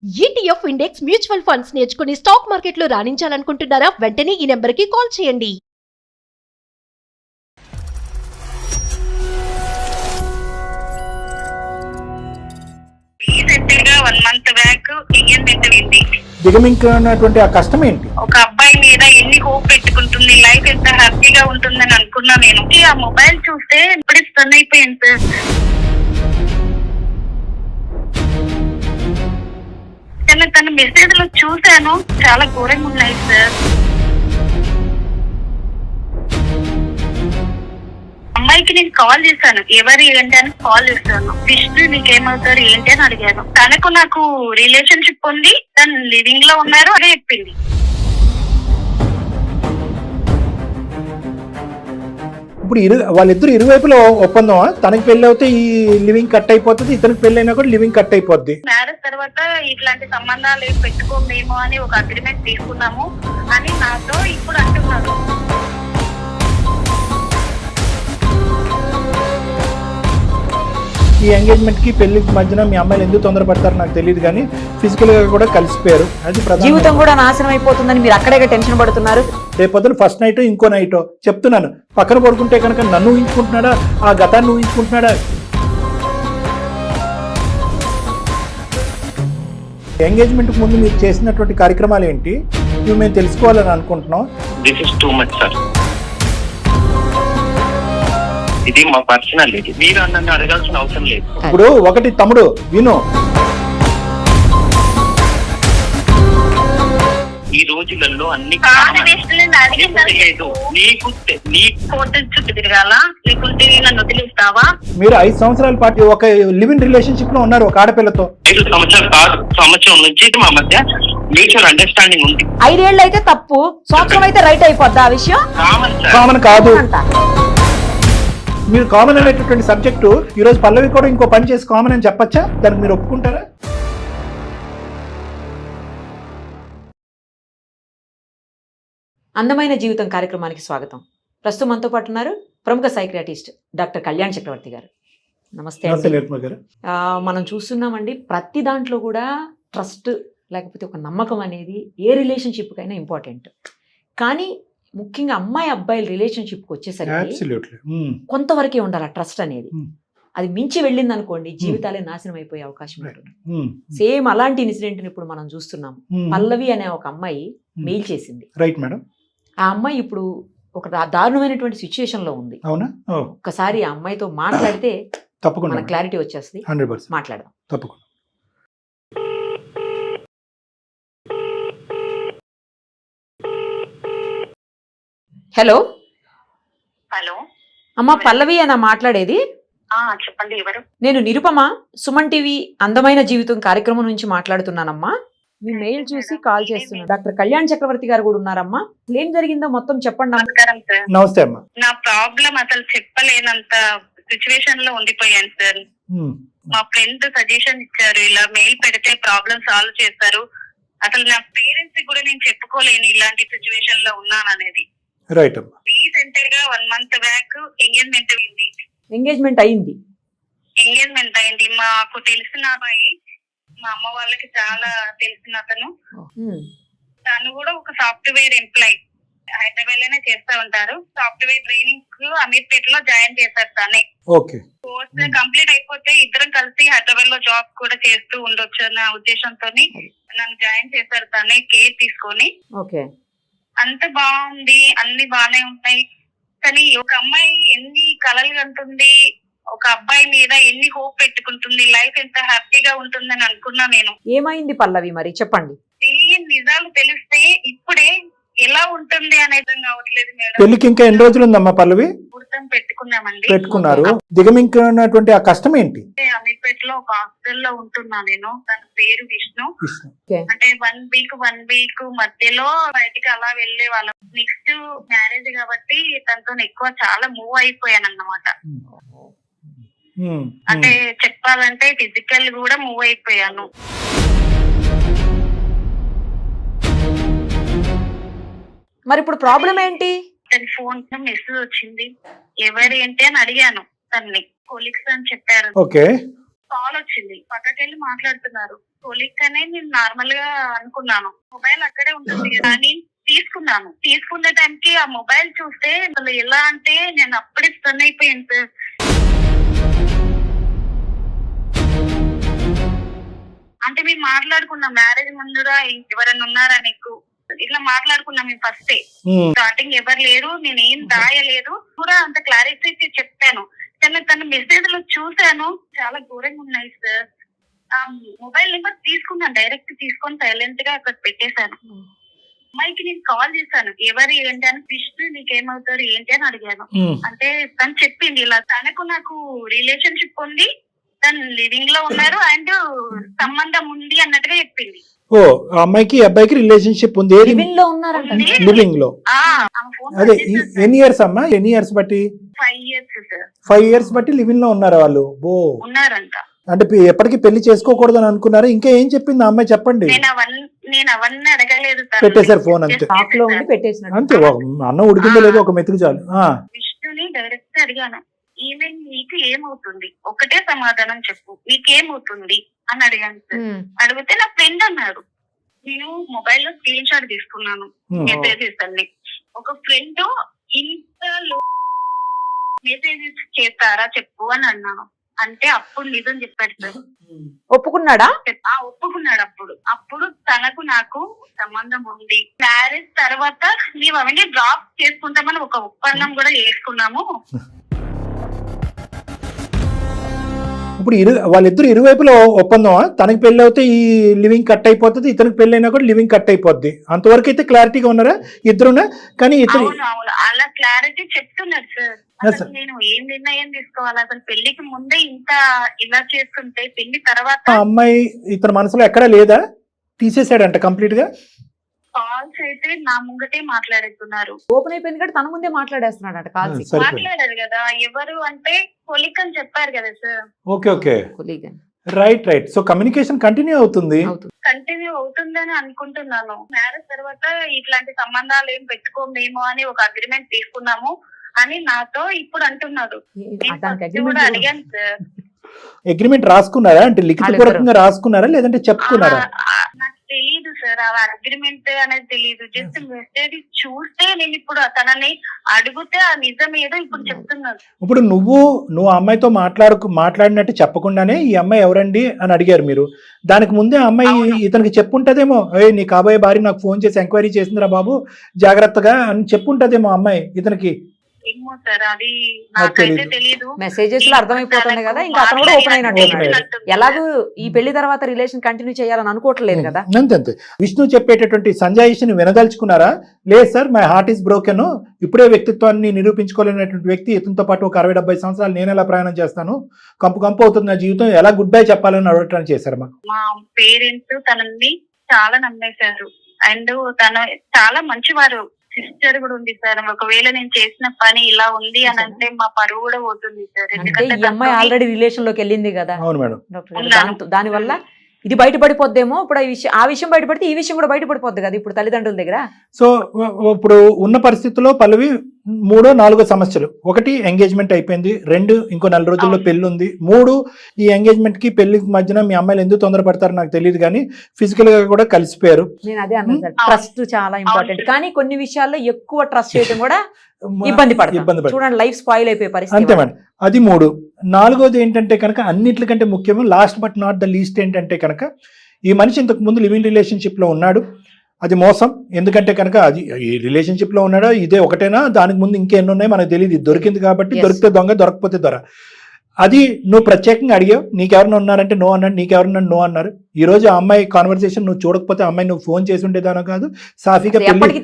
ETF index mutual funds నేర్చుకుని stock మార్కెట్లో రాణించాలనుకుంటున్నారా? వెంటనే ఈ నెంబర్కి కాల్ చేయండి. రీసెంట్‌గా 1 మంత్ బ్యాక్ ఎంగేజ్‌మెంట్ అయింది. దిగమింగినటువంటి ఆ కష్టం ఏంటి? ఒక అబ్బాయి మీద ఎన్ని హోప్ పెట్టుకుంటుంది, లైఫ్ ఎంత హ్యాపీగా ఉంటుందని అనుకున్నా నేను. ఆ మొబైల్ చూస్తే ఇప్పుడే స్టన్ అయిపోయాను సార్. కానీ తన మెసేజ్‌లు చూశాను, చాలా ఘోరంగా ఉన్నాయి సార్. అమ్మాయికి నేను కాల్ చేశాను, ఎవరు ఏంటి అని కాల్ చేశాను. విష్ణు నీకేమవుతారు ఏంటి అని అడిగాను. తనకు నాకు రిలేషన్షిప్ ఉంది, తను లివింగ్ లో ఉన్నారు అదే చెప్పింది. ఇప్పుడు వాళ్ళిద్దరు ఇరువైపులో ఒప్పందమా? తనకి పెళ్లి అవుతే ఈ లివింగ్ కట్ అయిపోతుంది, ఇతనికి పెళ్లి అయినా కూడా లివింగ్ కట్ అయిపోద్ది. మ్యారేజ్ తర్వాత ఇట్లాంటి సంబంధాలు ఏం పెట్టుకోమేమో అని ఒక అగ్రిమెంట్ తీసుకున్నాము అని నాతో ఇప్పుడు అంటున్నారు. ఈ ఎంగేజ్మెంట్ కి పెళ్లికి మధ్యన మీ అమ్మాయిలు ఎందుకు తొందరపడతారు నాకు తెలియదు, కానీ ఫిజికల్ గా కూడా కలిసిపోయారు. అది జీవితం కూడా నాశనం అయిపోతుందని మీరు అక్కడే టెన్షన్ పడుతున్నారు. రేపొద్దున ఫస్ట్ నైట్ ఇంకో నైట్ చెప్తున్నాను, పక్కన పడుకుంటే కనుక నన్ను ఊహించుకుంటున్నాడా, ఆ గతాన్ని ఊహించుకుంటున్నాడా? ఎంగేజ్మెంట్ ముందు మీరు చేసినటువంటి కార్యక్రమాలు ఏంటి, ఇవి మేము తెలుసుకోవాలని అనుకుంటున్నాం. This is too much sir. ఇది మా పర్సనల్, ఇది మీరు నన్ను అడగాల్సిన అవసరం లేదు. ఇప్పుడు ఒకటి తమ్ముడు విను, ఈ రోజులలో అన్ని లేదు హోటల్ చుట్టూ తిరగాల, లేకుంటే నన్ను వదిలేస్తావా? మీరు 5 సంవత్సరాల పాటు ఒక లివింగ్ రిలేషన్షిప్ లో ఉన్నారు ఒక ఆడపిల్లతో. 5 సంవత్సరాలు కాదు, సంవత్సరం నుంచి మా మధ్య మ్యూచువల్ అండర్స్టాండింగ్ ఉంది. 5 ఏళ్ళు అయితే తప్పు, సంవత్సరం అయితే రైట్ అయిపోద్దా? ఆ విషయం కామన్ సార్. కామన్ కాదు. మీరు కామన్ అనేటటువంటి సబ్జెక్టు ఈ రోజు పల్లవి కూడా ఇంకో పని చేసి కామన్ అని చెప్పచ్చా? దానికి మీరు ఒప్పుకుంటారా? అందమైన జీవితం కార్యక్రమానికి స్వాగతం. ప్రస్తుతం మనతో పాటు ఉన్నారు ప్రముఖ సైకియాట్రిస్ట్ డాక్టర్ కళ్యాణ్ చక్రవర్తి గారు. నమస్తే అండి. మనం చూస్తున్నామండి, ప్రతి దాంట్లో కూడా ట్రస్ట్ లేకపోతే ఒక నమ్మకం అనేది ఏ రిలేషన్షిప్కైనా ఇంపార్టెంట్. కానీ ముఖ్యంగా అమ్మాయి అబ్బాయిల రిలేషన్షిప్కి వచ్చేసరికి కొంతవరకే ఉండాలి ఆ ట్రస్ట్ అనేది. అది మించి వెళ్ళింది అనుకోండి, జీవితాలే నాశనం అయిపోయే అవకాశం ఉంటుంది. సేమ్ అలాంటి ఇన్సిడెంట్ ఇప్పుడు మనం చూస్తున్నాము. పల్లవి అనే ఒక అమ్మాయి మెయిల్ చేసింది. Right madam. ఆ అమ్మాయి ఇప్పుడు ఒక దారుణమైనటువంటి సిచ్యుయేషన్ లో ఉంది. అవునా? ఒక్కసారి ఆ అమ్మాయితో మాట్లాడితే తప్పకుండా మన క్లారిటీ వచ్చేస్తుంది. 100% మాట్లాడదాం. తప్పకుండా. హలో హలో అమ్మా, పల్లవి అన్న మాట్లాడేది? చెప్పండి, ఎవరు? నేను నిరుపమ, సుమన్ టీవీ అందమైన జీవితం కార్యక్రమం నుంచి మాట్లాడుతున్నానమ్మా. మీ మెయిల్ చూసి కాల్ చేస్తున్నాను. డాక్టర్ కళ్యాణ్ చక్రవర్తి గారు కూడా ఉన్నారమ్మా. ఏం జరిగిందో మొత్తం చెప్పండి. నమస్కారం సార్. నమస్తే అమ్మా. నా ప్రాబ్లం అసలు చెప్పలేనంత సిచ్యువేషన్ లో ఉండిపోయాను సార్. మా ఫ్రెండ్ సజెషన్ ఇచ్చారు, ఇలా మెయిల్ పెడితే ప్రాబ్లం సాల్వ్ చేస్తారు. అసలు నా పేరెంట్స్ కూడా నేను చెప్పుకోలేను ఇలాంటి సిచ్యువేషన్ లో ఉన్నాననేది. రైట్ అమ్మా. రీసెంట్ గా 1 మంత్ బ్యాక్ ఎంగేజ్మెంట్ అయింది. ఎంగేజ్మెంట్ అయింది. మాకు తెలిసిన అబ్బాయి, మా అమ్మ వాళ్ళకి చాలా తెలిసిన అతను. తను కూడా ఒక సాఫ్ట్వేర్ ఎంప్లాయ్, హైదరాబాద్ లోనే చేస్తా ఉంటారు. సాఫ్ట్వేర్ ట్రైనింగ్ అమీర్పేట లో జాయిన్ చేశారు తనే. కోర్స్ కంప్లీట్ అయిపోతే ఇద్దరం కలిసి హైదరాబాద్ లో జాబ్ కూడా చేస్తూ ఉండొచ్చు అన్న ఉద్దేశంతో నన్ను జాయిన్ చేశారు తనే, కేర్ తీసుకొని. అంత బాగుంది, అన్ని బాగానే ఉన్నాయి. కానీ ఒక అమ్మాయి ఎన్ని కలలు కంటుంది, ఒక అబ్బాయి మీద ఎన్ని హోప్ పెట్టుకుంటుంది, లైఫ్ ఎంత హ్యాపీగా ఉంటుందని అనుకున్నా నేను. ఏమైంది పల్లవి మరి చెప్పండి. తెలియని నిజాలు తెలిస్తే ఇప్పుడే ఎలా ఉంటుంది అనేది కావట్లేదు మేడం. పెళ్లికి ఇంకా ఎన్ని రోజులు ఉందమ్మా పల్లవి? ముహూర్తం పెట్టుకున్నామండి. పెట్టుకున్నారు. దిగమింగినటువంటి ఆ కష్టం ఏంటి? అమీర్పేటలో ఒక హాస్టల్లో ఉంటున్నా నేను. తన పేరు విష్ణు. అంటే 1 వీక్ మధ్యలో బయటికి అలా వెళ్లే వాళ్ళం. నెక్స్ట్ మ్యారేజ్ కాబట్టి తనతో ఎక్కువ చాలా మూవ్ అయిపోయాను అన్నమాట. అంటే చెప్పాలంటే ఫిజికల్ కూడా మూవ్ అయిపోయాను. మరి ఇప్పుడు ప్రాబ్లం ఏంటి? తన ఫోన్ మెసేజ్ వచ్చింది, ఎవరు ఏంటి అని అడిగాను. తనని కొలీగ్స్ అని చెప్పారు. ఓకే. కాల్ వచ్చింది, పక్కకెళ్ళి మాట్లాడుతున్నారు. కొలిక్ అనే నేను నార్మల్ గా అనుకున్నాను. మొబైల్ అక్కడే ఉంటుంది కదా అని తీసుకున్న టైంకి ఆ మొబైల్ చూస్తే అసలు ఎలా అంటే నేను అప్పుడే స్టన్ అయిపోయాను సార్. అంటే మేము మాట్లాడుకున్నాం మ్యారేజ్ ముందుగా ఎవరైనా ఉన్నారా నీకు ఇట్లా మాట్లాడుకున్నాం మేము ఫస్టే. స్టార్టింగ్ ఎవరు లేరు, నేను ఏం దాయలేదు కూడా అంత క్లారిటీ చెప్పాను. కానీ తన మెసేజ్ లో చూసాను చాలా ఘోరంగా ఉన్నాయి సార్. ఆ మొబైల్ నెంబర్ తీసుకున్నాను, డైరెక్ట్ తీసుకొని సైలెంట్ గా అక్కడ పెట్టేశాను. అమ్మాయికి నేను కాల్ చేశాను, ఎవరు ఏంటి అని, విష్ణు నీకేమవుతారు ఏంటి అని అడిగాను. అంటే తను చెప్పింది ఇలా తనకు నాకు రిలేషన్షిప్ ఉంది, తను లివింగ్ లో ఉన్నారు అండ్ సంబంధం ఉంది అన్నట్టుగా చెప్పింది. ఓ అమ్మాయికి అబ్బాయికి రిలేషన్షిప్ ఉంది, లివింగ్ లో ఉన్నారంట. లివింగ్ లో. అదే ఎన్ని ఇయర్స్ అమ్మా, ఎన్ని ఇయర్స్ బట్టి? 5 years సార్. 5 years బట్టి లివింగ్ లో ఉన్నారా వాళ్ళు? ఓ ఉన్నారంట. అంటే ఎప్పటికీ పెళ్లి చేసుకోకూడదు అని అనుకున్నారా? ఇంకా ఏం చెప్పింది ఆ అమ్మాయి చెప్పండి. నేను అవన్నీ అడగలేదు సార్. పెట్టేశారు ఫోన్ అంతే, షాక్ లో ఉండి పెట్టేసినట్టు. అంతే. అన్నం ఉడికిందో లేదో ఒక మెతుకు చాలు. విష్ణుని డైరెక్ట్ అడిగాను, ఈమె నీకు ఏమవుతుంది, ఒకటే సమాధానం చెప్పు, నీకేమవుతుంది అని అడిగాను సార్. అడిగితే నా ఫ్రెండ్ అన్నాడు. నేను మొబైల్ లో స్క్రీన్ షాట్ తీసుకున్నాను మెసేజెస్ అన్ని. ఒక ఫ్రెండ్ ఇంత మెసేజెస్ చేస్తారా చెప్పు అని అన్నాను. అంటే అప్పుడు నిజం చెప్పాడు సార్. ఒప్పుకున్నాడా? ఒప్పుకున్నాడు. అప్పుడు తనకు నాకు సంబంధం ఉంది, మ్యారేజ్ తర్వాత మేము అవన్నీ డ్రాప్ చేసుకుంటామని ఒక ఒప్పందం కూడా చేసుకున్నాము. ఇప్పుడు వాళ్ళిద్దరు ఇరువైపులో ఒప్పందమా? తనకి పెళ్లి అవుతే ఈ లివింగ్ కట్ అయిపోతుంది, ఇతనికి పెళ్లి అయినా కూడా లివింగ్ కట్ అయిపోద్ది. అంతవరకు అయితే క్లారిటీగా ఉన్నారా ఇద్దరునా? కానీ ఇద్దరు అలా క్లారిటీ చెప్తున్నారు సార్. అసలు నేను ఏం నిర్ణయం తీసుకోవాలి, అసలు పెళ్లికి ముందే ఇంత ఇలా చేస్తుంటే పెళ్లి తర్వాత అమ్మాయి ఇతని మనసులో ఎక్కడా లేదా, తీసేసాడంట కంప్లీట్ గా. కాల్స్ అయితే నా ముంగటే మాట్లాడుతున్నారు. ఓపెన్ అయిపోయింది కాబట్టి తన ముందే మాట్లాడేస్తున్నాడు కాల్స్. మాట్లాడారు కదా ఎవరు అంటే కొలిక్ అని చెప్పారు కదా sir. Okay okay, colleague. Right right. So communication continue అవుతుంది. కంటిన్యూ అవుతుందని అనుకుంటున్నాను. మ్యారేజ్ తర్వాత ఇట్లాంటి సంబంధాలు ఏం పెట్టుకోమేమో అని ఒక అగ్రిమెంట్ తీసుకున్నాము అని నాతో ఇప్పుడు అంటున్నాడు. కూడా అడిగాను సార్. అగ్రిమెంట్ రాసుకున్నారా? అంటే లిఖితపూర్వకంగా రాసుకున్నారా లేదంటే చెప్పుకున్నారా? నాకు తెలీదు సార్, ఆ అగ్రిమెంట్ అనేది తెలీదు. జస్ట్ మెసేజ్ చూస్తే నేను ఇప్పుడు తనని అడిగితే ఆ నిజం ఏదో ఇప్పుడు చెప్తున్నాను. ఇప్పుడు నువ్వు అమ్మాయితో మాట్లాడినట్టు చెప్పకుండానే ఈ అమ్మాయి ఎవరండి అని అడిగారు మీరు. దానికి ముందే అమ్మాయి ఇతనికి చెప్పుంటదేమో, నీ కాబోయే భార్య నాకు ఫోన్ చేసి ఎంక్వైరీ చేసిందిరా బాబు జాగ్రత్తగా అని చెప్పుంటదేమో అమ్మాయి ఇతనికి. ఏమో సార్, అది నాకైతే తెలీదు. మెసేజెస్ లో అర్థమైపోతుంది కదా, ఇంకా అతను కూడా ఓపెన్ అయినట్టు. ఎలాగూ ఈ పెళ్లి తర్వాత రిలేషన్ కంటిన్యూ చేయాలని అనుకోవట్లేదు కదా. అంతే. విష్ణు చెప్పేటటువంటి సంజాయిషిని వినదలుచుకున్నారా? లేదు sir, my heart is broken, ఇప్పుడే వ్యక్తిత్వాన్ని నిరూపించుకోలేనటువంటి వ్యక్తి ఇతనితో పాటు ఒక 60-70 సంవత్సరాలు నేను ఎలా ప్రయాణం చేస్తాను, కంపు అవుతుంది నా జీవితం, ఎలా గుడ్ బై చెప్పాలని అడగటానికి చేశారు. మా పేరెంట్స్ తనని చాలా నమ్మేశారు అండ్ తను చాలా మంచివారు. సిస్టర్ కూడా ఉంది సార్. ఒకవేళ నేను చేసిన పని ఇలా ఉంది అని అంటే మా పరువు కూడా పోతుంది సార్. ఎందుకంటే ఈ అమ్మాయి ఆల్రెడీ రిలేషన్ లోకి వెళ్ళింది కదా. అవును మేడం. దాని వల్ల ఇది బయటపడిపోద్దేమో. ఇప్పుడు ఆ విషయం బయటపడితే ఈ విషయం కూడా బయటపడిపోద్ది కదా ఇప్పుడు తల్లిదండ్రుల దగ్గర. సో ఇప్పుడు ఉన్న పరిస్థితుల్లో పల్లవి 3-4 సమస్యలు. 1 ఎంగేజ్మెంట్ అయిపోయింది, 2 ఇంకో 4 రోజుల్లో పెళ్లి ఉంది, 3 ఈ ఎంగేజ్మెంట్ కి పెళ్లికి మధ్యన మీ అమ్మాయిలు ఎందుకు తొందరపడతారో నాకు తెలియదు కానీ ఫిజికల్ గా కూడా కలిసిపోయారు. నేను అదే అన్నాను సార్, ట్రస్ట్ చాలా ఇంపార్టెంట్. కానీ కొన్ని విషయాల్లో ఎక్కువ ట్రస్ట్ చేయడం కూడా ఇబ్బంది పడుతుంది. చూడండి, లైఫ్ స్పాయిల్ అయిపోయే పరిస్థితి. అంతే మేడం. అది 3. 4వది ఏంటంటే కనుక అన్నిటికంటే ముఖ్యము, last but not the least ఏంటంటే కనుక ఈ మనిషి ఇంతకు ముందు లివింగ్ రిలేషన్షిప్ లో ఉన్నాడు. అది మోసం. ఎందుకంటే కనుక అది ఈ రిలేషన్షిప్ లో ఉన్నాడా, ఇదే ఒకటేనా, దానికి ముందు ఇంకెన్ని ఉన్నాయి మనకు తెలియదు. ఇది దొరికింది కాబట్టి దొరికితే దొంగ, దొరకపోతే దొర. అది నువ్వు ప్రత్యేకంగా అడిగావు, నీకెవరైనా ఉన్నారంటే నో అన్నాడు, నీకెవరన్నా నో అన్నారు. ఈ రోజు ఆ అమ్మాయి కాన్వర్సేషన్ నువ్వు చూడకపోతే అమ్మాయి నువ్వు ఫోన్ చేసి ఉండేదానో కాదు, సాఫీగా ఎప్పటికీ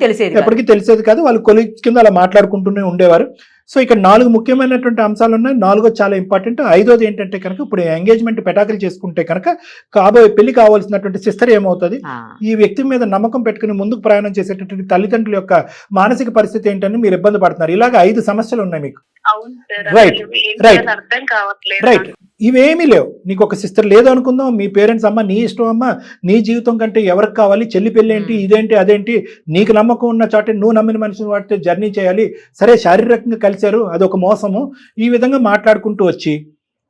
తెలిసేది కాదు. వాళ్ళు కొలీగ్స్ కింద అలా మాట్లాడుకుంటూనే ఉండేవారు. సో ఇక్కడ 4 ముఖ్యమైనటువంటి అంశాలు ఉన్నాయి. 4వది చాలా ఇంపార్టెంట్. 5వది ఏంటంటే కనుక ఇప్పుడు ఎంగేజ్మెంట్ పెటాకులు చేసుకుంటే కనుక కాబోయే పెళ్లి కావాల్సినటువంటి సిస్టర్ ఏమవుతుంది, ఈ వ్యక్తి మీద నమ్మకం పెట్టుకుని ముందుకు ప్రయాణం చేసేటటువంటి తల్లిదండ్రుల యొక్క మానసిక పరిస్థితి ఏంటని మీరు ఇబ్బంది పడుతున్నారు. ఇలాగ 5 సమస్యలు ఉన్నాయి మీకు. రైట్. ఇవేమీ లేవు. నీకు ఒక సిస్టర్ లేదు అనుకుందాం, మీ పేరెంట్స్ అమ్మ నీ ఇష్టం అమ్మ, నీ జీవితం కంటే ఎవరికి కావాలి, చెల్లి పెళ్ళి ఏంటి, ఇదేంటి అదేంటి, నీకు నమ్మకం ఉన్న చోటే నువ్వు నమ్మిన మనిషిని వాటితో జర్నీ చేయాలి. సరే శారీరకంగా కలిశారు, అదొక మోసము. ఈ విధంగా మాట్లాడుకుంటూ వచ్చి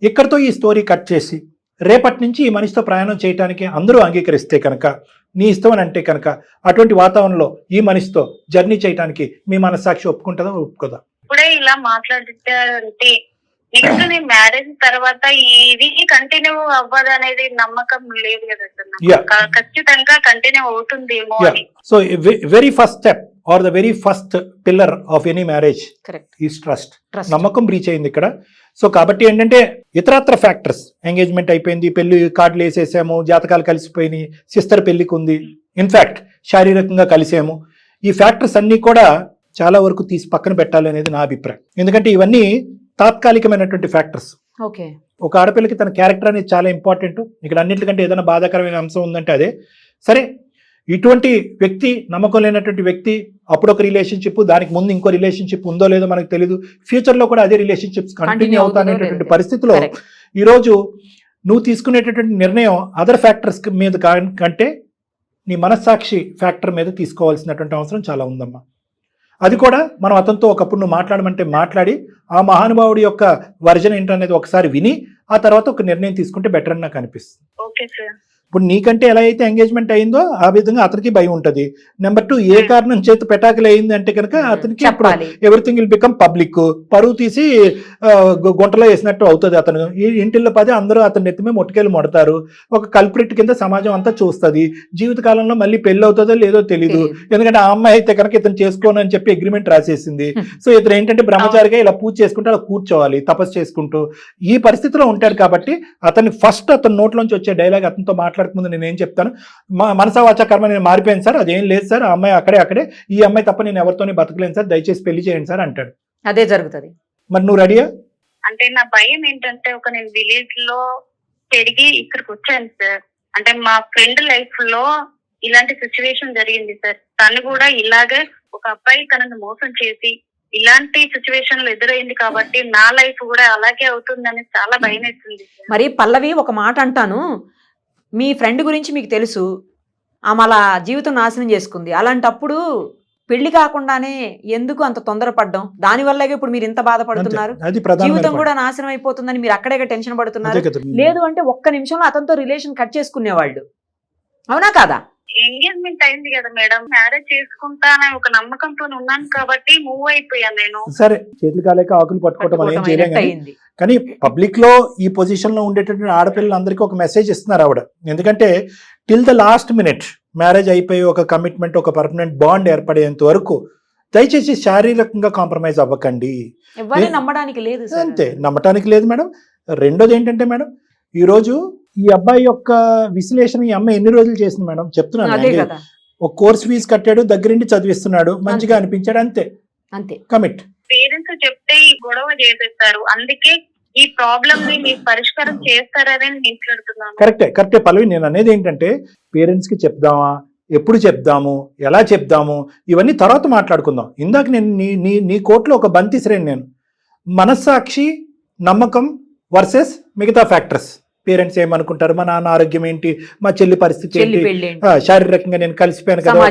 ఇక్కడతో ఈ స్టోరీ కట్ చేసి రేపటి నుంచి ఈ మనిషితో ప్రయాణం చేయడానికి అందరూ అంగీకరిస్తే కనుక, నీ ఇష్టం అని అంటే కనుక, అటువంటి వాతావరణంలో ఈ మనిషితో జర్నీ చేయడానికి మీ మనస్సాక్షి ఒప్పుకుంటుందా ఒప్పుకోదా? ఇప్పుడే ఇలా మాట్లాడితే నెక్స్ట్ నేను మ్యారేజ్ తర్వాత ఇది కంటిన్యూ అవ్వదు అనేది నమ్మకం లేదు కదా సార్ నాకు. Yeah. ఖచ్చితంగా కంటిన్యూ అవుతుందేమో అని. So very first step are the very first pillar of any marriage correct. Is trust. Trust. నమ్మకం బ్రీచ్ అయింది ఇక్కడ. సో కాబట్టి ఏంటంటే ఇతరత్ర ఫ్యాక్టర్స్, ఎంగేజ్మెంట్ అయిపోయింది, పెళ్లి కార్డులు వేసేసాము, జాతకాలు కలిసిపోయినాయి, సిస్టర్ పెళ్లికి ఉంది, ఇన్ఫ్యాక్ట్ శారీరకంగా కలిసాము, ఈ ఫ్యాక్టర్స్ అన్నీ కూడా చాలా వరకు తీసి పక్కన పెట్టాలి అనేది నా అభిప్రాయం. ఎందుకంటే ఇవన్నీ తాత్కాలికమైనటువంటి ఫ్యాక్టర్స్. ఓకే. ఒక ఆడపిల్లకి తన క్యారెక్టర్ అనేది చాలా ఇంపార్టెంట్. ఇక్కడ అన్నింటికంటే ఏదైనా బాధాకరమైన అంశం ఉందంటే అదే. సరే, ఇటువంటి వ్యక్తి, నమ్మకం లేనటువంటి వ్యక్తి, అప్పుడొక రిలేషన్షిప్, దానికి ముందు ఇంకో రిలేషన్షిప్ ఉందో లేదో మనకు తెలియదు, ఫ్యూచర్లో కూడా అదే రిలేషన్షిప్స్ కంటిన్యూ అవుతానేటువంటి పరిస్థితిలో ఈరోజు నువ్వు తీసుకునేటటువంటి నిర్ణయం అదర్ ఫ్యాక్టర్స్ మీద కంటే నీ మనస్సాక్షి ఫ్యాక్టర్ మీద తీసుకోవాల్సినటువంటి అవసరం చాలా ఉందమ్మా. అది కూడా మనం అతనితో ఒకప్పుడు నువ్వు మాట్లాడమంటే మాట్లాడి ఆ మహానుభావుడి యొక్క వర్జన్ ఏంటనేది ఒకసారి విని ఆ తర్వాత ఒక నిర్ణయం తీసుకుంటే బెటర్ అని నాకు అనిపిస్తుంది. Okay sir. ఇప్పుడు నీకంటే ఎలా అయితే ఎంగేజ్మెంట్ అయిందో ఆ విధంగా అతనికి భయం ఉంటుంది. నెంబర్ 2, ఏ కారణం చేతి పెటాకులు అయింది అంటే కనుక అతనికి ఎవ్రీథింగ్ విల్ బికమ్ పబ్లిక్, పరువు తీసి గుంటలో వేసినట్టు అవుతుంది. అతను ఇంటిల్లో 10 అందరూ అతని నెత్తిమే మొట్టకేలు మొడతారు. ఒక కల్ప్రిట్ కింద సమాజం అంతా చూస్తుంది. జీవితకాలంలో మళ్ళీ పెళ్లి అవుతుందో లేదో తెలీదు. ఎందుకంటే ఆ అమ్మాయి అయితే కనుక ఇతను చేసుకోను అని చెప్పి అగ్రిమెంట్ రాసేసింది. సో ఇతను ఏంటంటే బ్రహ్మచారిగా ఇలా పూజ చేసుకుంటూ అలా కూర్చోవాలి తపస్సు చేసుకుంటూ. ఈ పరిస్థితిలో ఉంటాడు కాబట్టి అతన్ని ఫస్ట్ అతని నోట్లోంచి వచ్చే డైలాగ్ అతనితో మాట్లాడకముందు నేను ఏం చెప్తాను, మనసా వాచా కర్మ నేను మారిపోయాను సార్, అదేం లేదు సార్, ఆ అమ్మాయి అక్కడే, ఈ అమ్మాయి తప్ప నేను ఎవరితోనే బతకలేను సార్, దయచేసి పెళ్లి చేయండి సార్ అంటాడు. అదే జరుగుతుంది. మరి నువ్వు రెడీయా? అంటే నా భయం ఏంటంటే నేను విలేజ్ లో పెరిగి ఇక్కడికి వచ్చాను సార్. అంటే మా ఫ్రెండ్ లైఫ్ లో ఇలాంటి సిచ్యువేషన్ జరిగింది సార్. తను కూడా ఇలాగే ఒక అబ్బాయి తనను మోసం చేసి ఇలాంటి సిచ్యువేషన్ లో ఎదురైంది కాబట్టి నా లైఫ్ కూడా అలాగే అవుతుందని చాలా భయం వేస్తుంది. మరి పల్లవి, ఒక మాట అంటాను, మీ ఫ్రెండ్ గురించి మీకు తెలుసు, ఆమె అలా జీవితం నాశనం చేసుకుంది. అలాంటప్పుడు పెళ్లి కాకుండానే ఎందుకు అంత తొందరపడ్డం? దానివల్లగా ఇప్పుడు మీరు ఇంత బాధపడుతున్నారు, జీవితం కూడా నాశనం అయిపోతుందని మీరు అక్కడే టెన్షన్ పడుతున్నారు. లేదు అంటే ఒక్క నిమిషంలో అతనితో రిలేషన్ కట్ చేసుకునేవాళ్ళు, అవునా కాదా? ఎంగేజ్మెంట్ అయింది కదా మేడం, మ్యారేజ్ చేసుకుంటానని ఒక నమ్మకంతో ఉన్నాను కాబట్టి మూవ్ అయిపోయాను నేను. సరే, చేతులు కాలేక ఆకులు పట్టుకోవటం మనం ఏం చేయలేం. కానీ పబ్లిక్ లో ఈ పొజిషన్ లో ఉండేటటువంటి ఆడపిల్లలందరికీ ఒక మెసేజ్ ఇస్తున్నారు ఆవిడ. ఎందుకంటే till the last minute marriage అయిపోయి ఒక కమిట్మెంట్, ఒక పర్మనెంట్ బాండ్ ఏర్పడేంత వరకు దయచేసి శారీరకంగా కాంప్రమైజ్ అవ్వకండి. నమ్మడానికి లేదు. అంతే, నమ్మటానికి లేదు మేడం. రెండోది ఏంటంటే మేడం, ఈ రోజు ఈ అబ్బాయి యొక్క విశ్లేషణ ఈ అమ్మాయి ఎన్ని రోజులు చేసింది మేడం చెప్తున్నాను. ఒక కోర్స్ ఫీజు కట్టాడు, దగ్గరుండి చదివిస్తున్నాడు, మంచిగా అనిపించాడు, అంతే అంతే కమిట్. పేరెంట్స్ చెప్తే ఈ గొడవ చేసేస్తారు, అందుకే ఈ ప్రాబ్లమ్ ని మీరు పరిష్కారం చేస్తారని మాట్లాడుతున్నాను. కరెక్టే పల్లవి, నేను అనేది ఏంటంటే పేరెంట్స్ కి చెప్దామా, ఎప్పుడు చెప్దాము, ఎలా చెప్దాము, ఇవన్నీ తర్వాత మాట్లాడుకుందాం. ఇందాక నేను నీ కోర్టులో ఒక బంతి శ్రేణి, నేను మనస్సాక్షి, నమ్మకం వర్సెస్ మిగతా ఫ్యాక్టర్స్. పేరెంట్స్ ఏమనుకుంటారు, మా నాన్న ఆరోగ్యం ఏంటి, మా చెల్లి పరిస్థితి ఏంటి, శారీరకంగా నేను కలిసిపోయాను కదా,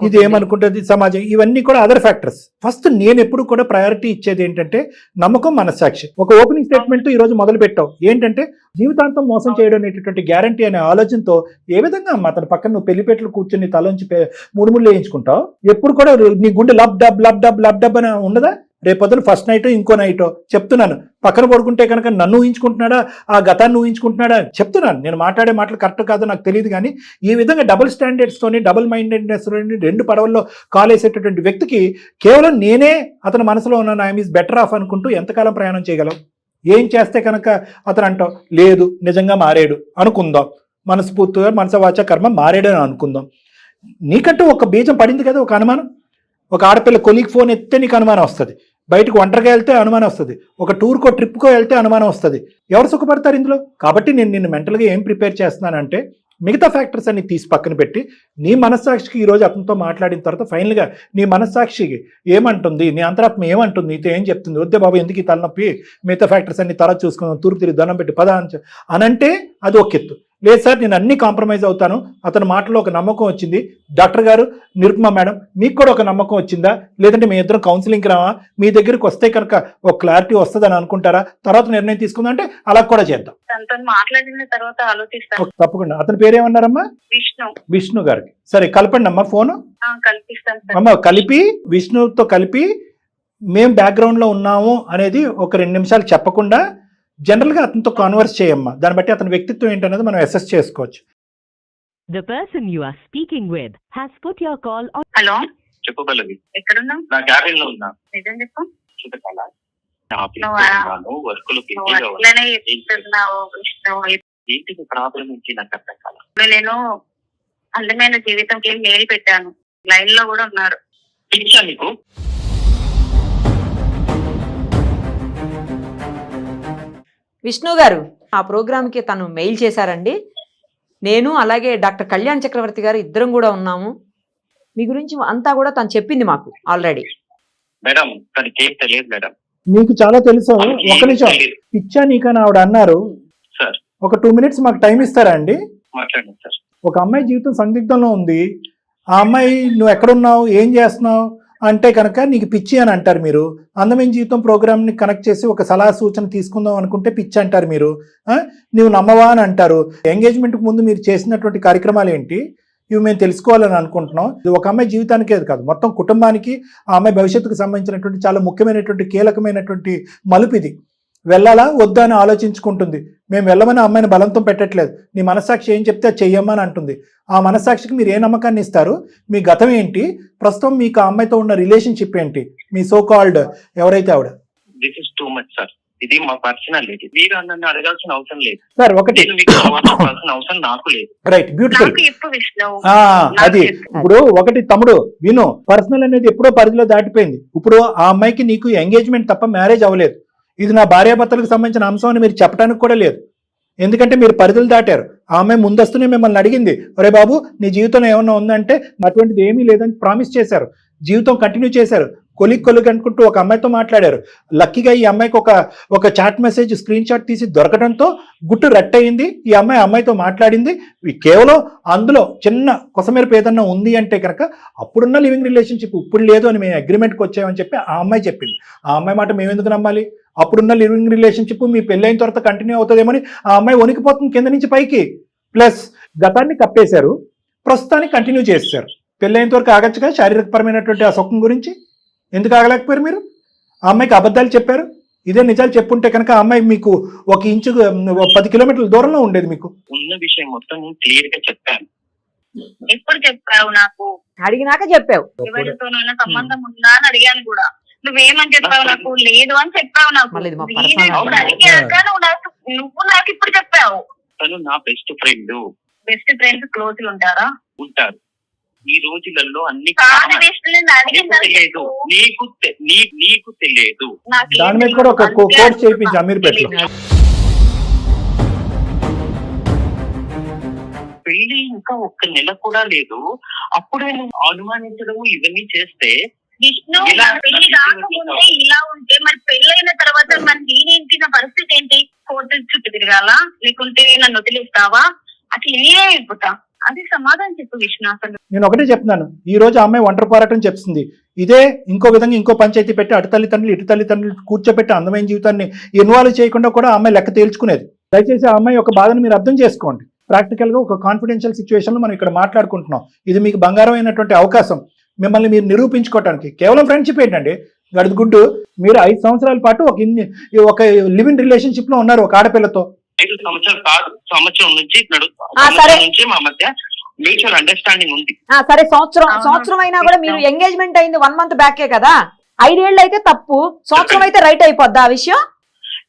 ఇది ఏమనుకుంటుంది సమాజం, ఇవన్నీ కూడా అదర్ ఫ్యాక్టర్స్. ఫస్ట్ నేను ఎప్పుడు కూడా ప్రయారిటీ ఇచ్చేది ఏంటంటే నమ్మకం, మనస్సాక్షి. ఒక ఓపెనింగ్ స్టేట్మెంట్ ఈ రోజు మొదలు పెట్టావు ఏంటంటే జీవితాంతం మోసం చేయడం అనేటటువంటి గ్యారంటీ అనే ఆలోచనతో ఏ విధంగా అమ్మా తన పక్కన నువ్వు పెళ్లిపెట్లు కూర్చొని తలోంచి ముళ్ళు వేయించుకుంటావు? ఎప్పుడు కూడా నీ గుండె లబ్ డబ్ అని ఉండదా? రేపొద్దున ఫస్ట్ నైట్ ఇంకో నైట్ చెప్తున్నాను, పక్కన పడుకుంటే కనుక నన్ను ఊహించుకుంటున్నాడా, ఆ గతాన్ని ఊహించుకుంటున్నాడా చెప్తున్నాను. నేను మాట్లాడే మాటలు కరెక్ట్ కాదో నాకు తెలియదు, కానీ ఈ విధంగా డబుల్ స్టాండర్డ్స్తోని, డబుల్ మైండెడ్నెస్ రెండు పడవల్లో కాలేసేటటువంటి వ్యక్తికి కేవలం నేనే అతని మనసులో ఉన్న ఐఎమ్ ఈజ్ బెటర్ ఆఫ్ అనుకుంటూ ఎంతకాలం ప్రయాణం చేయగలం? ఏం చేస్తే కనుక అతను అంటావు లేదు నిజంగా మారాడు అనుకుందాం, మనస్ఫూర్తిగా మనసవాచ కర్మ మారాడని అనుకుందాం. నీకంటూ ఒక బీజం పడింది కదా, ఒక అనుమానం. ఒక ఆడపిల్ల కొలీగ్ ఫోన్ ఎత్తే నీకు అనుమానం వస్తుంది, బయటకు ఒంటరిగా వెళ్తే అనుమానం వస్తుంది, ఒక టూర్కో ట్రిప్కో వెళ్తే అనుమానం వస్తుంది. ఎవరు సుఖపడతారు ఇందులో? కాబట్టి నేను నిన్ను మెంటల్గా ఏం ప్రిపేర్ చేస్తున్నానంటే మిగతా ఫ్యాక్టర్స్ అన్ని తీసి పక్కన పెట్టి నీ మనస్సాక్షికి ఈరోజు అతనితో మాట్లాడిన తర్వాత ఫైనల్గా నీ మనస్సాక్షికి ఏమంటుంది, నీ అంతరాత్మ ఏమంటుంది, నీతో ఏం చెప్తుంది, వద్దే బాబు ఎందుకు ఈ తలనొప్పి, మిగతా ఫ్యాక్టర్స్ అన్ని తర్వాత చూసుకుందాం, తూర్పు తిరిగి దండం పెట్టి పద అనంటే అది ఒక ఎత్తు. లేదు సార్ నేను అన్ని కాంప్రమైజ్ అవుతాను, అతని మాటలో ఒక నమ్మకం వచ్చింది. డాక్టర్ గారు, నిరుపమ మేడం, మీకు కూడా ఒక నమ్మకం వచ్చిందా? లేదంటే మీ ఇద్దరం కౌన్సిలింగ్కి రావా? మీ దగ్గరికి వస్తే కనుక ఒక క్లారిటీ వస్తుందని అనుకుంటారా? తర్వాత నిర్ణయం తీసుకుందాం అంటే అలా కూడా చేద్దాం. తనతో మాట్లాడిన తర్వాత ఆలోచిస్తాను. తప్పకుండా. అతని పేరేమన్నారమ్మా? విష్ణు. విష్ణు గారికి. సరే కలపండి అమ్మా ఫోను. కల్పిస్తాను సార్. అమ్మ కలిపి విష్ణుతో కలిపి మేము బ్యాక్గ్రౌండ్లో ఉన్నాము అనేది ఒక 2 నిమిషాలు చెప్పకుండా జనరల్గా అతనితో కాన్వర్స్ చేయమ్మా. దాన్ని బట్టి అతని వ్యక్తిత్వం ఏంటనేది మనం అసెస్ చేసుకోవచ్చు. The person you are speaking with has put your call on. Hello, చెప్పు పల్లవి. ఎక్కడున్నావు? నా క్యాబిన్ లో ఉన్నా. నిజం చెప్పు. చూపెట్టాలా? వర్కులు నువ్వు అట్లనే చెప్తున్నావు విష్ణు. ఏంటి ప్రాబ్లం నుంచి నాకు అర్థం కాదు. ఇప్పుడు నేను అందమైన జీవితంకి మెయిల్ పెట్టాను, లైన్ లో కూడా ఉన్నారు. పిచ్చా నీకు? విష్ణు గారు ఆ ప్రోగ్రామ్కి తను మెయిల్ చేశారండి. నేను అలాగే డాక్టర్ కళ్యాణ్ చక్రవర్తి గారు ఇద్దరం కూడా ఉన్నాము. మీ గురించి అంతా కూడా తను చెప్పింది మాకు ఆల్రెడీ. మేడం తనకి ఏం తెలియదు మేడం. మీకు చాలా తెలుసు. ఒక నిమిషం, పిచ్చా నీకని ఆవిడ అన్నారు సార్. ఒక 2 minutes మాకు టైం ఇస్తారా అండి? మాట్లాడండి సార్. ఒక అమ్మాయి జీవితం సందిగ్ధంలో ఉంది. ఆ అమ్మాయి నువ్వు ఎక్కడున్నావు, ఏం చేస్తున్నావు అంటే కనుక నీకు పిచ్చి అని అంటారు మీరు. అందమైన జీవితం ప్రోగ్రామ్ని కనెక్ట్ చేసి ఒక సలహా సూచన తీసుకుందాం అనుకుంటే పిచ్చి అంటారు మీరు. నువ్వు నమ్మవా అని అంటారు. ఎంగేజ్మెంట్కి ముందు మీరు చేసినటువంటి కార్యక్రమాలు ఏంటి, ఇవి మేము తెలుసుకోవాలని అనుకుంటున్నాం. ఇది ఒక అమ్మాయి జీవితానికే కాదు, మొత్తం కుటుంబానికి, ఆ అమ్మాయి భవిష్యత్తుకు సంబంధించినటువంటి చాలా ముఖ్యమైనటువంటి కీలకమైనటువంటి మలుపు ఇది. వెళ్ళాలా వద్దా అని ఆలోచించుకుంటుంది. మేము వెళ్ళమని అమ్మాయిని బలంతో పెట్టట్లేదు. నీ మనస్సాక్షి ఏం చెప్తే అది చెయ్యమ్మని అంటుంది. ఆ మనస్సాక్షికి మీరు ఏ నమ్మకాన్ని ఇస్తారు? మీ గతం ఏంటి, ప్రస్తుతం మీకు ఆ అమ్మాయితో ఉన్న రిలేషన్షిప్ ఏంటి, మీ సో కాల్డ్ ఎవరైతే ఆవిడ? This is too much sir. ఇది మా పర్సనల్. ఇది మీరు నన్ను అడగాల్సిన అవసరం లేదు సార్. ఒకటి మీకు చెప్పాల్సిన అవసరం నాకు లేదు. Right, beautiful. నాకు చెప్పు విష్ణు. అది ఇప్పుడు ఒకటి తమ్ముడు విను, పర్సనల్ అనేది ఎప్పుడో పరిధిలో దాటిపోయింది. ఇప్పుడు ఆ అమ్మాయికి నీకు ఎంగేజ్మెంట్ తప్ప మ్యారేజ్ అవ్వలేదు. ఇది నా భార్యాభర్తలకు సంబంధించిన అంశం అని మీరు చెప్పడానికి కూడా లేదు. ఎందుకంటే మీరు పరిధులు దాటారు. ఆ అమ్మాయి ముందస్తునే మిమ్మల్ని అడిగింది, ఒరే బాబు నీ జీవితంలో ఏమన్నా ఉందంటే అటువంటిది ఏమీ లేదని ప్రామిస్ చేశారు. జీవితం కంటిన్యూ చేశారు. కొలిక్ అనుకుంటూ ఒక అమ్మాయితో మాట్లాడారు. లక్కీగా ఈ అమ్మాయికి ఒక చాట్ మెసేజ్ స్క్రీన్ షాట్ తీసి దొరకడంతో గుట్టు రట్టయింది. ఈ అమ్మాయితో మాట్లాడింది. కేవలం అందులో చిన్న కొసమేరపు ఏదన్నా ఉంది అంటే కనుక అప్పుడున్న లివింగ్ రిలేషన్షిప్ ఇప్పుడు లేదు అని మేము అగ్రిమెంట్కి వచ్చామని చెప్పి ఆ అమ్మాయి చెప్పింది. ఆ అమ్మాయి మాట మేము ఎందుకు నమ్మాలి? అప్పుడున్న లివింగ్ రిలేషన్షిప్ మీ పెళ్ళైన తర్వాత కంటిన్యూ అవుతుందేమని ఆ అమ్మాయి వణికిపోతుంది కింద నుంచి పైకి. ప్లస్ గతాన్ని కప్పేశారు, ప్రస్తుతాన్ని కంటిన్యూ చేశారు. పెళ్ళైనంత వరకు ఆగచ్చుగా శారీరకపరమైనటువంటి ఆ సుఖం గురించి ఎందుకు ఆగలేకపోయారు మీరు? ఆ అమ్మాయికి అబద్ధాలు చెప్పారు. ఇదే నిజాలు చెప్పుంటే కనుక ఆ అమ్మాయి మీకు 1 ఇంచు 10 కిలోమీటర్ల దూరంలో ఉండేది. మీకు ఉన్న విషయం మొత్తం క్లియర్ గా చెప్పాను. ఎప్పుడు చెప్పావు? నాకు అడిగినాక చెప్పావు. ఎవరితోనైనా సంబంధం ఉందా అని అడిగాను కూడా. నువ్వేమని చెప్పావు? నాకు లేదు అని చెప్పావు. నాకు మళ్ళీ ఇది మా నేను personal ఎప్పుడు అడిగాక నువ్వు నాకు ఇప్పుడు చెప్పావు. తను నా best friend. Best friends close ఉంటారా? ఉంటారు. ఈ రోజులలో అన్ని కాదు విష్ణు, నేను అడిగింది తెలియదు. నీకు తెలియదు. దాని మీద కూడా ఒక కోర్స్ చేయించి అమీర్పేటలో. పెళ్లి ఇంకా 1 నెల కూడా లేదు, అప్పుడే నువ్వు అనుమానించడం ఇవన్నీ చేస్తే విష్ణు, పెళ్లి కాకముందే ఇలా ఉంటే మరి పెళ్ళైన తర్వాత మరి నేనేంటి, నా పరిస్థితి ఏంటి? కోర్టు చుట్టూ తిరగాల, లేకుంటే నన్ను వదిలేస్తావా? అట్లా నేనే అయిపోతా. అది సమాధానం చెప్పు విష్ణు. అసలు నేను ఒకటే చెప్తున్నాను, ఈ రోజు ఆ అమ్మాయి ఒంటరి పోరాటం చెప్తుంది. ఇదే ఇంకో విధంగా ఇంకో పంచాయతీ పెట్టి అటు తల్లిదండ్రులు ఇటు తల్లిదండ్రులు కూర్చోపెట్టి అందమైన జీవితాన్ని ఇన్వాల్వ్ చేయకుండా కూడా ఆ అమ్మాయి లెక్క తేల్చుకునేది. దయచేసి ఆ అమ్మాయి ఒక బాధను మీరు అర్థం చేసుకోండి. ప్రాక్టికల్ గా ఒక కాన్ఫిడెన్షియల్ సిచ్యువేషన్ లో మనం ఇక్కడ మాట్లాడుకుంటున్నాం. ఇది మీకు బంగారమైనటువంటి అవకాశం, మిమ్మల్ని మీరు నిరూపించుకోవడానికి. కేవలం ఫ్రెండ్షిప్ ఏంటండి గడుగుడ్డు. మీరు 5 సంవత్సరాల పాటు ఒక లివింగ్ రిలేషన్షిప్ లో ఉన్నారు ఒక ఆడపిల్లతో. 5 సంవత్సరాలు కాదు, సంవత్సరం నుంచి నుంచి మా మధ్య మ్యూచువల్ అండర్స్టాండింగ్ ఉంది. సరే, సంవత్సరం అయినా కూడా మీరు ఎంగేజ్మెంట్ అయింది 1 month బ్యాకే కదా. 5 ఏళ్ళు అయితే తప్పు, సంవత్సరం అయితే రైట్ అయిపోద్దా ఆ విషయం?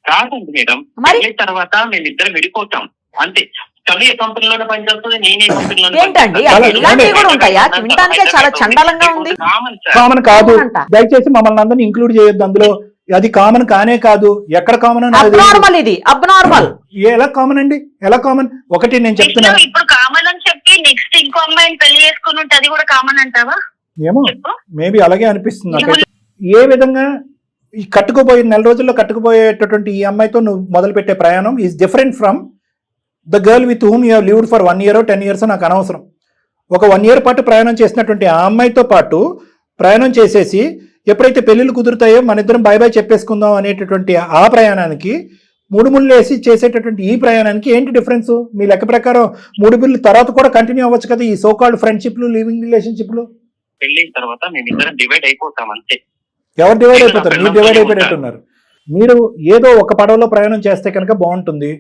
కాదండి మేడం, మరి తర్వాత మేమిద్దరం విడిపోతాం అంతే. తను ఏ కంపెనీలోనే పనిచేస్తుంది, నేనే కంపెనీలో. ఏంటండి ఇలాంటివి కూడా ఉంటాయా? వినడానికే చాలా చండాలంగా ఉంది. కామన్ కాదు, దయచేసి మమ్మల్ని అందరినీ ఇంక్లూడ్ చేయొద్దు అందులో. అది కామన్ కానే కాదు, ఎక్కడ కామన్ అబ్నార్మల్. ఇది అబ్నార్మల్. ఎలా కామన్ అండి? ఎలా కామన్? ఒకటి నేను చెప్తున్నాను, ఇప్పుడు కామన్ అని చెప్పి నెక్స్ట్ ఇంకో అమ్మాయిని పెళ్లి చేసుకుని ఉంటే అది కూడా కామన్ అంటావా? ఏమో మేబీ అలాగే అనిపిస్తుంది నాకు. ఏ విధంగా ఈ నెల రోజుల్లో కట్టుకుపోయేటటువంటి ఈ అమ్మాయితో నువ్వు మొదలు పెట్టే ప్రయాణం is different from the girl with whom you lived for 1 year 10 years నాకు అనవసరం. ఒక 1 year పాటు ప్రయాణం చేసినటువంటి ఆ అమ్మాయితో పాటు ప్రయాణం చేసేసి ఎప్పుడైతే పెళ్ళిళ్ళు కుదురుతాయో మన ఇద్దరం బై బై చెప్పేసుకుందాం అనేటటువంటి ఆ ప్రయాణానికి 3 ముళ్ళు వేసి చేసేటటువంటి ఈ ప్రయాణానికి ఏంటి డిఫరెన్స్? మీ లెక్క ప్రకారం 3 బిల్లు తర్వాత కూడా కంటిన్యూ అవ్వచ్చు కదా ఈ సో కాల్డ్ ఫ్రెండ్షిప్లు, లివింగ్ రిలేషన్షిప్లు. పెళ్ళైన తర్వాత మేమిద్దరం డివైడ్ అయిపోతాం అంతే. ఎవరు డివైడ్ అయిపోతారు? మీరు డివైడ్ అయిపోయినట్టున్నారు. మీరు ఏదో ఒక పడవలో ప్రయాణం చేస్తే కనుక బాగుంటుంది.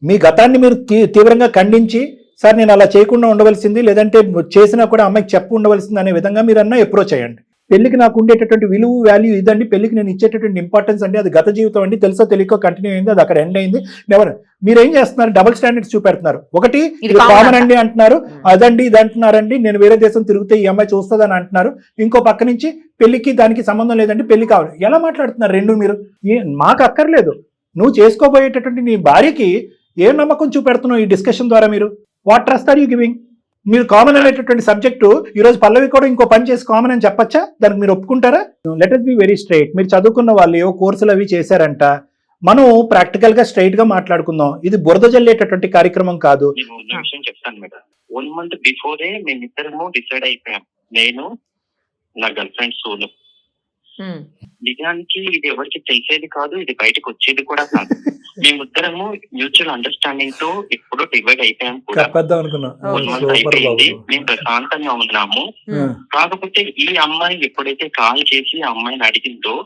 మీ గతాన్ని మీరు తీవ్రంగా ఖండించి సార్ నేను అలా చేయకుండా ఉండవలసింది, లేదంటే చేసినా కూడా అమ్మాయికి చెప్పు ఉండవలసింది అనే విధంగా మీరు అన్నా అప్రోచ్ అయ్యండి. పెళ్లికి నాకు ఉండేటటువంటి విలువ వాల్యూ ఇదండి, పెళ్లికి నేను ఇచ్చేటటువంటి ఇంపార్టెన్స్ అండి, అది గత జీవితం అండి, తెలుసో తెలియకో కంటిన్యూ అయింది, అది అక్కడ ఎండ్ అయింది. మీరేం చేస్తున్నారు? డబుల్ స్టాండర్డ్స్ చూపెడుతున్నారు. ఒకటి ఇది కామన్ అండి అంటున్నారు, అదండి ఇది అంటున్నారండి, నేను వేరే దేశం తిరిగితే ఈ అమ్మాయి చూస్తుందని అంటున్నారు. ఇంకో పక్క నుంచి పెళ్లికి దానికి సంబంధం లేదండి, పెళ్లి కావాలి. ఎలా మాట్లాడుతున్నారు రెండు మీరు? మాకు అక్కర్లేదు. నువ్వు చేసుకోబోయేటటువంటి నీ భార్యకి ఏం నమ్మకం చూపెడుతున్నావు ఈ డిస్కషన్ ద్వారా? మీరు what trust are you giving? మీరు కామన్ అనేటటువంటి సబ్జెక్టు ఈరోజు పల్లవి కూడా ఇంకో పని చేసి కామన్ అని చెప్పచ్చా? దానికి మీరు ఒప్పుకుంటారా? Let us be very straight. మీరు చదువుకున్న వాళ్ళు ఏవో కోర్సులు అవి చేశారంట, మనం ప్రాక్టికల్ గా స్ట్రైట్ గా మాట్లాడుకుందాం. ఇది బురద జల్లేటటువంటి కార్యక్రమం కాదు. విషయం చెప్తాను మేడం. 1 month బిఫోరే మేమిద్దరము డిసైడ్ అయిపోయాం, నేను నా గర్ల్ ఫ్రెండ్ సోను. నిజానికి ఇది ఎవరికి తెలిసేది కాదు, ఇది బయటకు వచ్చేది కూడా కాదు. మేమిద్దరము మ్యూచువల్ అండర్స్టాండింగ్ తో ఇప్పుడు డివైడ్ అయిపోయాం కూడా. 1 month అయిపోయింది, మేము ప్రశాంతంగా ఉన్నాము. కాకపోతే ఈ అమ్మాయి ఎప్పుడైతే కాల్ చేసి ఆ అమ్మాయిని అడిగిందో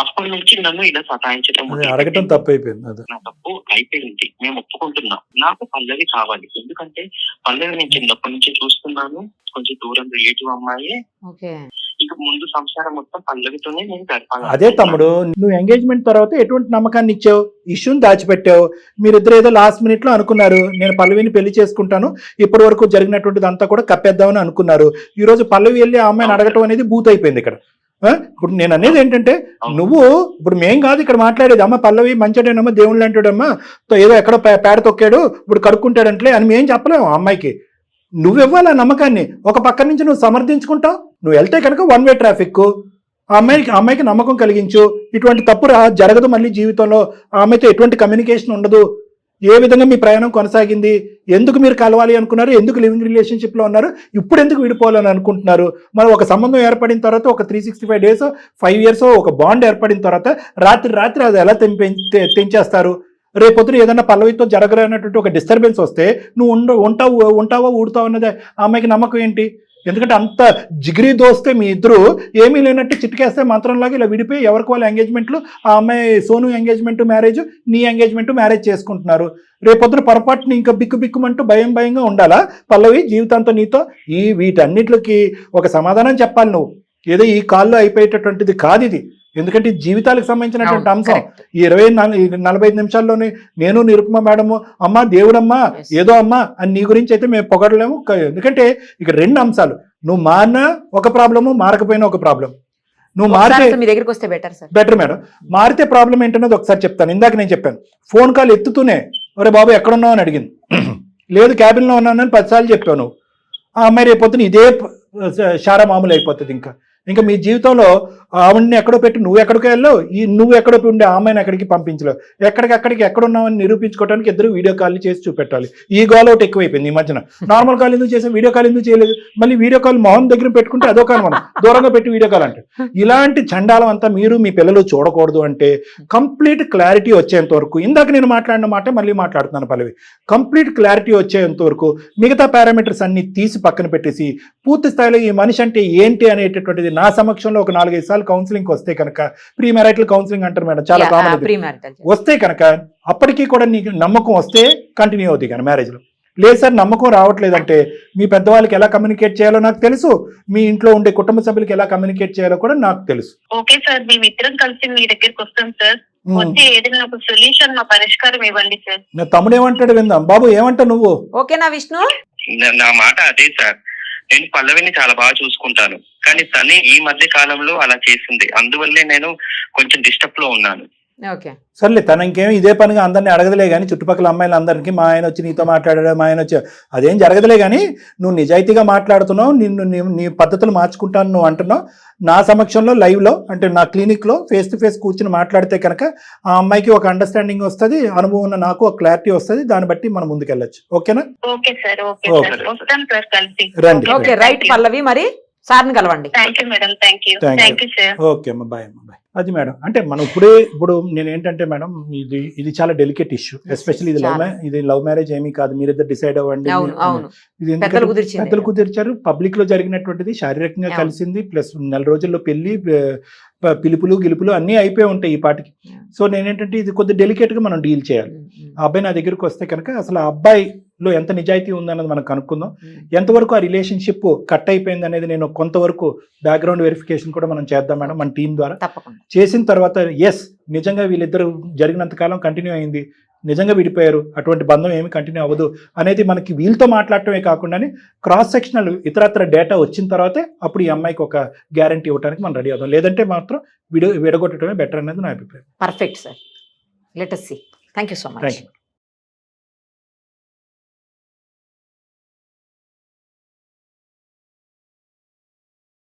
అప్పటి నుంచి నన్ను ఇలా సతాయించడం అడగటం తప్పైపోయింది. నా తప్పు అయిపోయింది, మేము ఒప్పుకుంటున్నాం. నాకు పల్లవి కావాలి, ఎందుకంటే పల్లవి నేను చిన్నప్పటి నుంచి చూస్తున్నాను, కొంచెం దూరం రిలేటివ్ అమ్మాయి. ఇక ముందు సంసారం మొత్తం పల్లవితోనే నేను గడపాలి. అదే తమ్ముడు, నువ్వు ఎంగేజ్మెంట్ తర్వాత ఎటువంటి నమ్మకాన్ని ఇచ్చావు? ఇష్యూని దాచిపెట్టావు. మీరిద్దరు ఏదో లాస్ట్ మినిట్ లో అనుకున్నారు నేను పల్లవిని పెళ్లి చేసుకుంటాను, ఇప్పటి వరకు జరిగినటువంటిది అంతా కూడా కప్పేద్దామని అనుకున్నారు. ఈ రోజు పల్లవి వెళ్ళి ఆ అమ్మాయిని అడగటం అనేది బూత్ అయిపోయింది ఇక్కడ. ఇప్పుడు నేను అనేది ఏంటంటే, నువ్వు ఇప్పుడు మేం కాదు ఇక్కడ మాట్లాడేది, అమ్మ పల్లవి మంచిడేనమ్మా, దేవుళ్ళు అంటాడమ్మా, ఏదో ఎక్కడో పేడ తొక్కాడు ఇప్పుడు కడుక్కుంటాడంటే అని మేము చెప్పలేము ఆ అమ్మాయికి. నువ్వు ఇవ్వాలి ఆ నమ్మకాన్ని. ఒక పక్క నుంచి నువ్వు సమర్థించుకుంటావు. నువ్వు వెళ్తే కనుక 1 way ట్రాఫిక్. ఆ అమ్మాయికి నమ్మకం కలిగించు, ఇటువంటి తప్పు జరగదు మళ్ళీ జీవితంలో, ఆ అమ్మాయితో ఎటువంటి కమ్యూనికేషన్ ఉండదు, ఏ విధంగా మీ ప్రయాణం కొనసాగింది, ఎందుకు మీరు కలవాలి అనుకున్నారు, ఎందుకు లివింగ్ రిలేషన్షిప్ లో ఉన్నారు, ఇప్పుడు ఎందుకు విడిపోవాలని అనుకుంటున్నారు. మరి ఒక సంబంధం ఏర్పడిన తర్వాత ఒక 365 days 5 years ఒక బాండ్ ఏర్పడిన తర్వాత రాత్రి అది ఎలా తెంచేస్తారు? రేపొద్దున ఏదైనా పల్లవితో జరగలేనటువంటి ఒక డిస్టర్బెన్స్ వస్తే నువ్వు ఉంటావో ఊడుతావు అన్నది ఆ అమ్మాయికి నమ్మకం ఏంటి? ఎందుకంటే అంత జిగిరి దోస్తే మీ ఇద్దరు ఏమీ లేనట్టు చిటికేస్తే మంత్రంలాగా ఇలా విడిపోయి ఎవరికి వాళ్ళ ఎంగేజ్మెంట్లు, ఆ అమ్మాయి సోను ఎంగేజ్మెంట్ మ్యారేజ్, నీ ఎంగేజ్మెంట్ మ్యారేజ్ చేసుకుంటున్నారు. రేపొద్దున పొరపాటుని ఇంకా బిక్కుమంటూ భయంగా ఉండాలా పల్లవి జీవితాంతో నీతో? వీటన్నిటికి ఒక సమాధానం చెప్పాలి నువ్వు. ఏదో ఈ కాల్లో అయిపోయేటటువంటిది కాదు ఇది. ఎందుకంటే జీవితాలకు సంబంధించినటువంటి అంశం. ఈ 40 నిమిషాల్లోనే నేను నిరుపమ మేడము అమ్మా దేవుడమ్మా ఏదో అమ్మా అని నీ గురించి అయితే మేము పొగడలేము. ఎందుకంటే ఇక 2 అంశాలు, నువ్వు మారినా ఒక ప్రాబ్లము, మారకపోయినా ఒక ప్రాబ్లం. నువ్వు మారితే మీ దగ్గరికి వస్తే బెటర్ మేడం. మారితే ప్రాబ్లం ఏంటన్నది ఒకసారి చెప్తాను. ఇందాక నేను చెప్పాను, ఫోన్ కాల్ ఎత్తుతూనే ఒరే బాబు ఎక్కడున్నావు అని అడిగింది. లేదు క్యాబిన్లో ఉన్నానని 10 సార్లు చెప్పావు నువ్వు. ఆ అమ్మాయి రేపొద్దున ఇదే శారా మామూలు అయిపోతుంది. ఇంకా మీ జీవితంలో ఆవిడ్ని ఎక్కడో పెట్టి నువ్వు ఎక్కడికి వెళ్ళావు, నువ్వు ఎక్కడో ఉండే ఆ అమ్మాయిని ఎక్కడికి పంపించలేవు. ఎక్కడికి ఎక్కడున్నావని నిరూపించుకోవడానికి ఇద్దరు వీడియో కాల్ చేసి చూపెట్టాలి. ఈ గోల్ ఒకటి ఎక్కువైపోయింది ఈ మధ్యన. నార్మల్ కాల్ ఎందుకు చేసాం, వీడియో కాల్ ఎందుకు చేయలేదు? మళ్ళీ వీడియో కాల్ మొహం దగ్గర పెట్టుకుంటే అదో కాల్, మనం దూరంగా పెట్టి వీడియో కాల్ అంటే. ఇలాంటి చండాలం అంతా మీరు మీ పిల్లలు చూడకూడదు. అంటే కంప్లీట్ క్లారిటీ వచ్చేంత వరకు, ఇందాక నేను మాట్లాడిన మాట మళ్ళీ మాట్లాడుతున్నాను పల్లవి, కంప్లీట్ క్లారిటీ వచ్చేంత వరకు మిగతా పారామీటర్స్ అన్ని తీసి పక్కన పెట్టేసి పూర్తి స్థాయిలో ఈ మనిషి అంటే ఏంటి అనేటటువంటిది నా సమక్షంలో ఒక 4-5 సార్లు కౌన్సిలింగ్ వస్తే కనుక, ప్రీ మ్యారిటల్ కౌన్సిలింగ్ అంటారు మేడం, చాలా కామన్. వస్తే కనుక అప్పటికీ కూడా నీకు నమ్మకం వస్తే కంటిన్యూ అవుతాయి. కానీ మ్యారేజ్లో లేదు సార్ నమ్మకం రావట్లేదంటే మీ పెద్దవాళ్ళకి ఎలా కమ్యూనికేట్ చేయాలో నాకు తెలుసు, మీ ఇంట్లో ఉండే కుటుంబ సభ్యులకి ఎలా కమ్యూనికేట్ చేయాలో కూడా నాకు తెలుసు. ఓకే సార్, మేమిద్దరం కలిసి మీ దగ్గరికి వస్తాం సార్. వచ్చి ఏదైనా ఒక సొల్యూషన్, మా పరిష్కారం ఇవ్వండి సార్. నా తమ్ముడు ఏమంటాడు విందాం. బాబు ఏమంటావు నువ్వు? ఓకేనా విష్ణు? నా మాట అదే సార్, నేను పల్లవిని చాలా బాగా చూసుకుంటాను, కానీ తనే ఈ మధ్య కాలంలో అలా చేసింది, అందువల్లే నేను కొంచెం డిస్టర్బ్ లో ఉన్నాను. ఓకే. సర్లే తన ఇంకేం ఇదే పనిగా అందరినీ అడగదులే కానీ చుట్టుపక్కల అమ్మాయిలు అందరికీ మా ఆయన వచ్చి నీతో మాట్లాడాడు, మా ఆయన వచ్చి అదేం జరగదులే కానీ నువ్వు నిజాయితీగా మాట్లాడుతున్నావు, నీ పద్ధతులు మార్చుకుంటాను నువ్వు అంటున్నావు. నా సమక్షంలో లైవ్లో అంటే నా క్లినిక్లో ఫేస్ టు ఫేస్ కూర్చుని మాట్లాడితే కనుక ఆ అమ్మాయికి ఒక అండర్స్టాండింగ్ వస్తుంది, అనుభవం ఉన్న నాకు ఒక క్లారిటీ వస్తుంది, దాన్ని బట్టి మనం ముందుకెళ్ళచ్చు. ఓకేనా? Okay sir, okay okay. Sir, వస్తాను సార్ కలిసి. రండి. ఓకే రైట్ పల్లవి, మరి సార్ని కలవండి. Thank you madam, thank you sir. Okay అమ్మా, బాయ్ అమ్మా, బాయ్. అది మేడం అంటే మనం ఇప్పుడు నేను ఏంటంటే మేడం ఇది చాలా డెలికేట్ ఇష్యూ, ఎస్పెషల్లీ ఇది లవ్ మ్యారేజ్ ఏమీ కాదు, మీరిద్దరు డిసైడ్ అవ్వండి. ఇది పెద్దలు కుదిర్చారు, పబ్లిక్ లో జరిగినటువంటిది, శారీరకంగా కలిసింది, ప్లస్ నెల రోజుల్లో పెళ్లి, పిలుపులు గిలుపులు అన్నీ అయిపోయి ఉంటాయి ఈ పాటికి. సో నేనేంటంటే ఇది కొద్దిగా డెలికేట్ గా మనం డీల్ చేయాలి. ఆ అబ్బాయి నా దగ్గరికి వస్తే కనుక అసలు ఆ అబ్బాయిలో ఎంత నిజాయితీ ఉందన్నది మనం కనుక్కుందాం. ఎంతవరకు ఆ రిలేషన్షిప్ కట్ అయిపోయింది అనేది నేను కొంతవరకు బ్యాక్గ్రౌండ్ వెరిఫికేషన్ కూడా మనం చేద్దాం మేడం మన టీం ద్వారా. చేసిన తర్వాత ఎస్ నిజంగా వీళ్ళిద్దరు జరిగినంత కాలం కంటిన్యూ అయింది, నిజంగా విడిపోయారు, అటువంటి బంధం ఏమి కంటిన్యూ అవ్వదు అనేది మనకి వీళ్ళతో మాట్లాడటమే కాకుండానే క్రాస్ సెక్షనల్ ఇతరత్ర డేటా వచ్చిన తర్వాతే అప్పుడు ఈ అమ్మాయికి ఒక గ్యారంటీ ఇవ్వడానికి మనం రెడీ అవుదాం. లేదంటే మాత్రం విడగొట్టడమే బెటర్ అనేది నా అభిప్రాయం. Perfect sir, let us see. Thank you so much.